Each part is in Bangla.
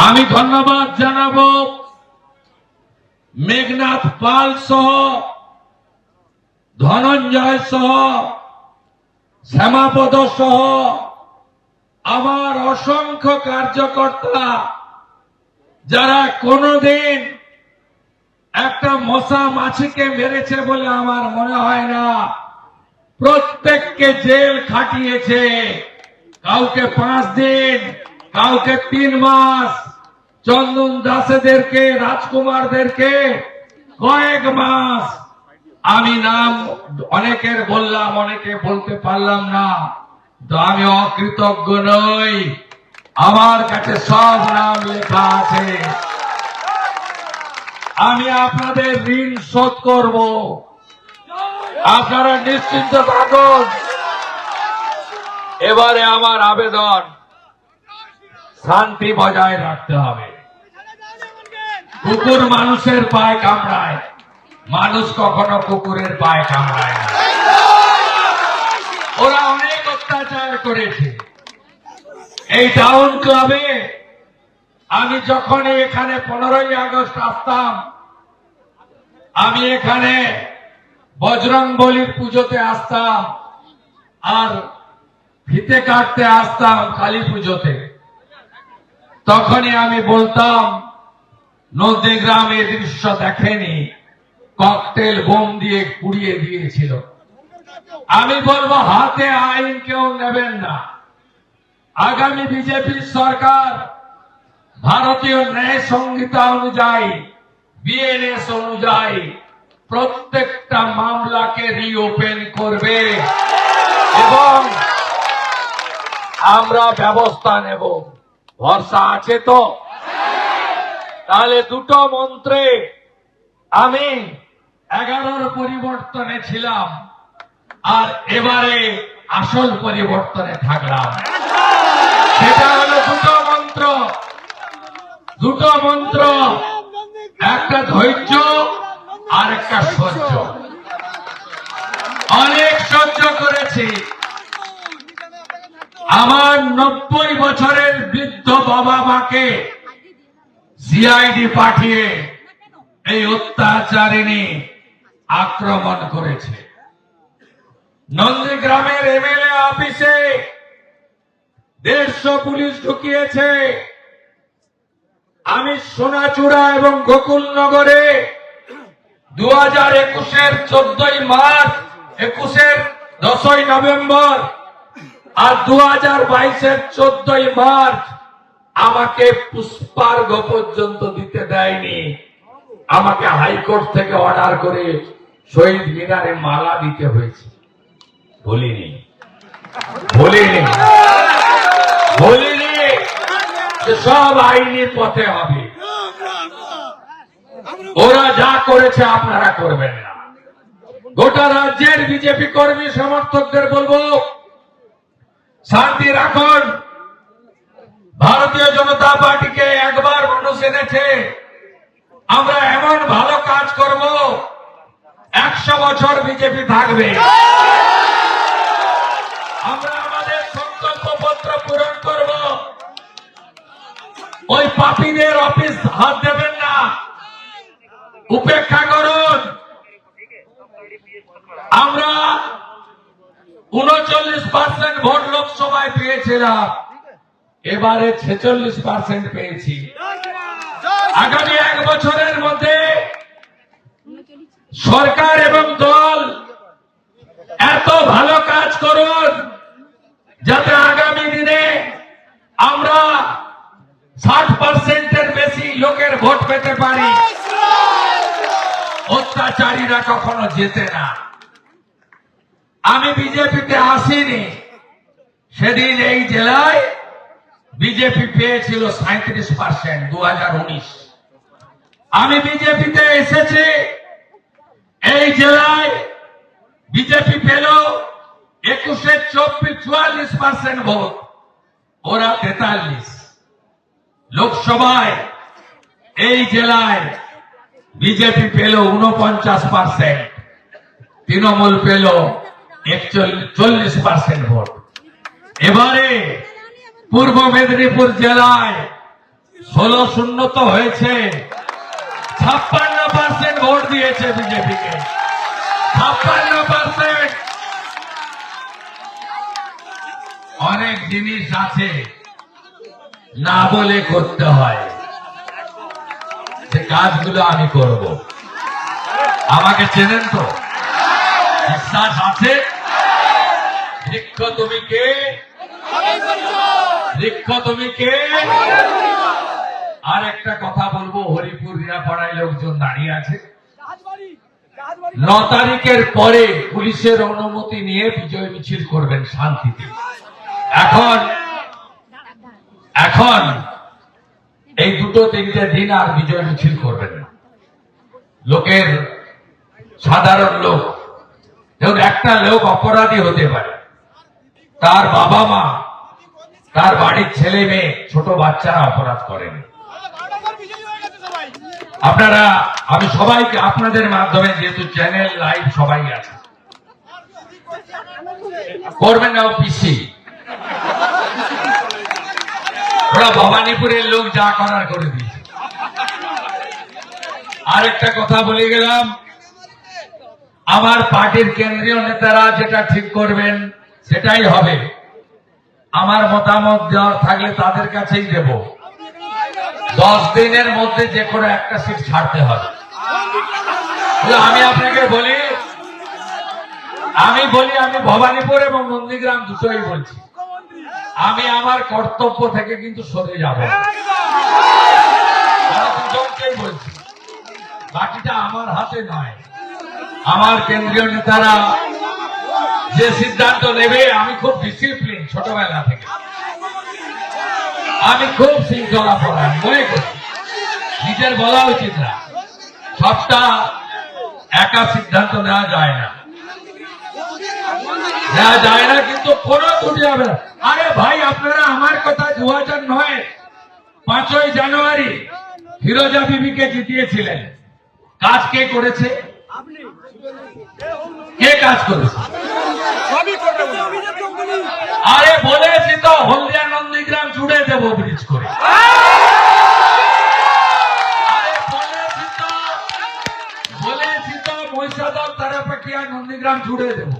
আমি ধন্যবাদ জানাবো মেঘনাথ পাল সহ ধনঞ্জয় সহ শ্যামাপদ সহ আমার অসংখ্য কার্যকর্তা যারা কোনদিন একটা মশা মাছিকে মেরেছে বলে আমার মনে হয় না। প্রত্যেককে জেল খাটিয়েছে, কাউকে 5 দিন, কাউকে 3 মাস, চন্দন দাসেদেরকে, রাজকুমারদেরকে কয়েক মাস। আমি নাম অনেকের বললাম, অনেকে বলতে পারলাম না, তো আমি অকৃতজ্ঞ নই। আমার কাছে সব নাম লেখা আছে। আমি আপনাদের ঋণ শোধ করব, আপনারা নিশ্চিন্ত থাকুন। এবারে আমার আবেদন, শান্তি বজায় রাখতে হবে। কুকুর মানুষের পায়ে কামড়ায়, মানুষ কখনো কুকুরের পায়ে কামড়ায় না। ওরা অনেক অত্যাচার করেছে। এই টাউন ক্লাবে আমি যখন এখানে 15ই আগস্ট আসতাম, আমি এখানে বজরংবলীর পুজোতে আসতাম আর ফিতে কাটতে আসতাম কালী পুজোতে। তখনই আমি বলতাম নন্দীগ্রাম এই দৃশ্য দেখেনি, ককটেল বোম দিয়ে পুড়িয়ে দিয়েছিল। আমি বলবো হাতে আইন কেউ নেবেন না। আগামী বিজেপি সরকার ভারতীয় ন্যায় সংহিতা অনুযায়ী, বিএনএস অনুযায়ী প্রত্যেকটা মামলাকে রিওপেন করবে এবং আমরা ব্যবস্থা নেব। ভরসা আছে তো? তাহলে দুটো মন্ত্রে আমি 11-র পরিবর্তনে ছিলাম আর এবারে আসল পরিবর্তনে থাকলাম। সেটা হলো দুটো মন্ত্র, একটা ধৈর্য আর একটা সহ্য। অনেক সহ্য করেছি। আমার 90 বছরের বৃদ্ধ বাবা মাকে সিআইডি পাঠিয়ে এই অত্যাচারিণী আক্রমণ করেছে। নন্দীগ্রামের এমএলএ অফিসে 150 পুলিশ ঢুকিয়েছে। আমি সোনাচূড়া এবং গোকুলনগরে 2021-এর 14ই মার্চ, 21-এর 10ই নভেম্বর আর 2022-এর 14ই মার্চ আমাকে পুষ্পার্ঘ পর্যন্ত দিতে দেয়নি। আমাকে হাইকোর্ট থেকে অর্ডার করে শহীদ মিনারে মালা দিতে হয়েছে। বলিনি যে সব আইনি পথে হবে। ওরা যা করেছে আপনারা করবেন না। গোটা রাজ্যের বিজেপি কর্মী সমর্থকদের বলবো, শান্তি রাখুন। ভারতীয় জনতা পার্টিকে একবার মানুষ এনেছে, আমরা এমন ভালো কাজ করব 100 বছর বিজেপি থাকবে। আমরা আমাদের সংকল্প পত্র পূরণ করব। ওই পাপীদের অফিস হাত দেবেন না, উপেক্ষা করুন। আমরা 39% ভোট লোকসভায় পেয়েছিলাম, এবারে 46% পেয়েছি। আগামী 1 বছরের মধ্যে সরকার এবং দল এত ভালো কাজ করুন যাতে আগামী দিনে আমরা 60%-এর বেশি লোকের ভোট পেতে পারি। অত্যাচারীরা কখনো জেতে না। আমি বিজেপিতে আসিনি, সেদিন এই জেলায় বিজেপি পেয়েছিল 37% 2019। আমি বিজেপিতে এসেছি, এই জেলায় বিজেপি পেল 21-এ 44% ভোট, ওরা 43। লোকসভায় এই জেলায় বিজেপি পেল 49%, তৃণমূল পেল 40% ভোট। এবারে পূর্ব মেদিনীপুর জেলায় 16-0 তো হয়েছে, 56% ভোট দিয়েছে বিজেপিকে, 56%। অনেক জিনিস আছে না বলে করতে হয়, সে কাজগুলো আমি করব। আমাকে চেনেন তো, বিশ্বাস আছে? বৃক্ষ তুমি কে? বৃক্ষ তুমি কে? আর একটা কথা বলবো, হরিপুর রিয়াপাড়ায় লোকজন দাঁড়িয়ে আছে। 9 তারিখের পরে পুলিশের অনুমতি নিয়ে বিজয় মিছিল করবেন শান্তিতে। এখন এই 2-3টে দিন আর বিজয় মিছিল করবেন না। লোকের, সাধারণ লোক, ধরুন একটা লোক অপরাধী হতে পারে, তার বাবা মা, তার বাড়ির ছেলে মেয়ে, ছোট বাচ্চারা অপরাধ করেন। আপনারা, আমি সবাইকে আপনাদের মাধ্যমে, যেহেতু চ্যানেল লাইভ সবাই আছে, করবেন না পিসি। ওরা ভবানীপুরের লোক যা করার করে দিয়েছে। আরেকটা কথা বলে গেলাম, আমার পার্টির কেন্দ্রীয় নেতারা যেটা ঠিক করবেন সেটাই হবে। আমার মতামত দেওয়ার থাকলে তাদের কাছেই দেব। 10 দিনের মধ্যে যে কোনো একটা সিট ছাড়তে হবে। আমি আপনাকে বলি, আমি ভবানীপুর এবং নন্দীগ্রাম দুটোই বলছি, আমি আমার কর্তব্য থেকে কিন্তু সরে যাব। দুজনকেই বলছি, বাকিটা আমার হাতে নয়। আমার কেন্দ্রীয় নেতারা যে সিদ্ধান্ত নেবে, আমি খুব ডিসিপ্লিন ছোটবেলা থেকে, আমি খুব শৃঙ্খলা পরায়ণ মনে করি। নিজের বলা উচিত না, সবটা একা সিদ্ধান্ত নেওয়া যায় না, কিন্তু কোনো ত্রুটি হবে না। আরে ভাই, আপনারা আমার কথা 2009 5ই জানুয়ারি ফিরোজা বিবিকে জিতিয়েছিলেন, কাজ কে করেছে? কে কাজ করেছে? আরে বলেছি তো, হলদিয়া নন্দীগ্রাম জুড়ে দেবো ব্রিজ করে। বলেছি তো মহিষাদল তারাপাটিয়া নন্দীগ্রাম জুড়ে দেবো।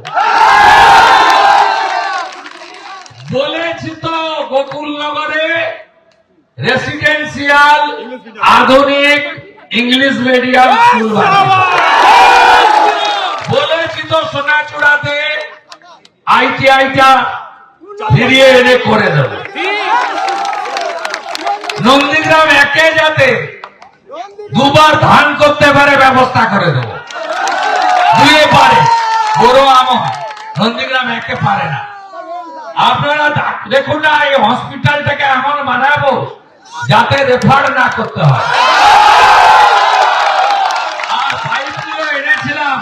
বলেছি তো গোকুলনগরে রেসিডেন্সিয়াল আধুনিক ইংলিশ মিডিয়াম স্কুল বানাবো। বলেছি তো সোনাচূড়াতে আইটিআইটা ফিরিয়ে এনে করে দেব। নন্দীগ্রাম একে যাতে 2বার ধান করতে পারে ব্যবস্থা করে দেব। 2 পারে, বড় আমন, নন্দীগ্রাম একে পারে না। আপনারা দেখুন না, এই হসপিটালটাকে এমন বানাবো যাতে রেফার না করতে হয়। আর পাইপগুলো এনেছিলাম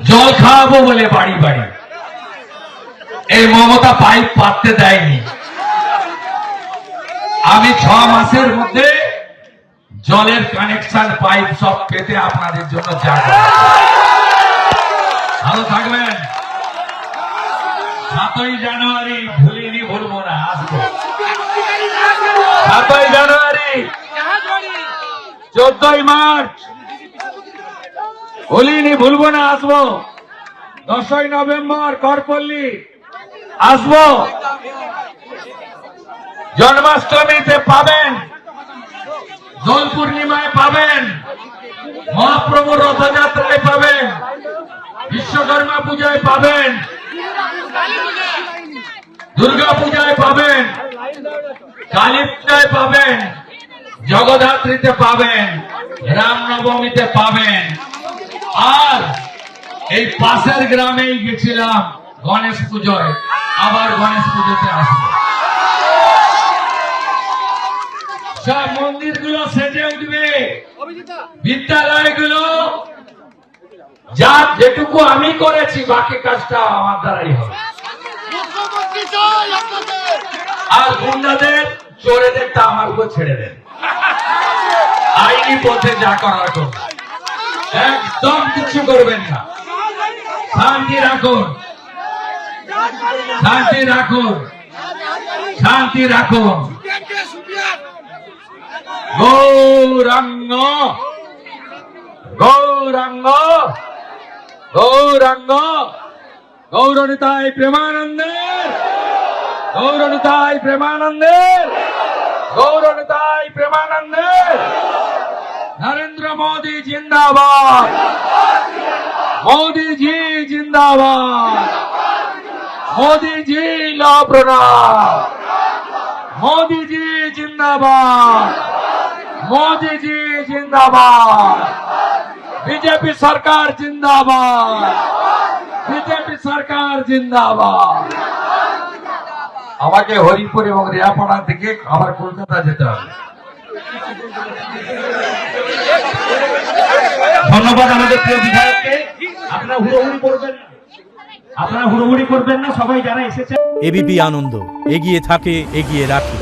জল খাওয়াবো বলে বাড়ি বাড়ি, এই মমতা পাইপ পাততে দেয়নি। আমি 6 মাসের মধ্যে জলের কানেকশন পাইপ সব পেতে আপনাদের জন্য যাবো। ভালো থাকবেন। 7ই জানুয়ারি ভুলিনি, ভুলবো না, আসবো। 7ই জানুয়ারি, 14ই মার্চ ভুলিনি, ভুলবো না, আসবো। 10ই নভেম্বর করপল্লী আসবো। জন্মাষ্টমীতে পাবেন, দোল পূর্ণিমায় পাবেন, মহাপ্রভুর রথযাত্রায় পাবেন, বিশ্বকর্মা পূজায় পাবেন, দুর্গা পূজায় পাবেন, কালী পূজায় পাবেন, জগদ্ধাত্রীতে পাবেন, রামনবমীতে পাবেন। আর এই পাশের গ্রামেই গেছিলাম গণেশ পুজোয়, আবার গণেশ পুজোতে আসবো। সব মন্দিরগুলো সেজে উঠবে, বিদ্যালয়গুলো যা যেটুকু আমি করেছি, বাকি কাজটা আমার দ্বারাই হবে। আর গুন্ডাদের, চোরেদেরটা আমার উপর ছেড়ে দেন, আইনি পথে যা করার করবে। একদম কিছু করবেন না, শান্তি রাখুন, শান্তি রাখুন, শান্তি রাখুন। গৌরাঙ্গ গৌরাঙ্গ গৌরাঙ্গ গৌরনিতাই প্রেমানন্দের গৌরনিতাই প্রেমানন্দের গৌরনিতাই প্রেমানন্দের নরেন্দ্র মোदी जिंदाबाद मोदी जी जिंदाबाद मोदी जी लो प्रणाम मोदी जी जिंदाबाद मोदी जी जिंदाबाद बीजेपी सरकार जिंदाबाद बीजेपी सरकार जिंदाबाद আমাকে হরিপুর এবং রিয়াপাড়া থেকে আবার কলকাতা যেতে হবে। ধন্যবাদ আমাদের প্রিয় বিধায়ককে। আপনারা হুড়োহুড়ি করবেন না, সবাই যারা এসেছে। এবিপি আনন্দ, এগিয়ে থাকে, এগিয়ে রাখে।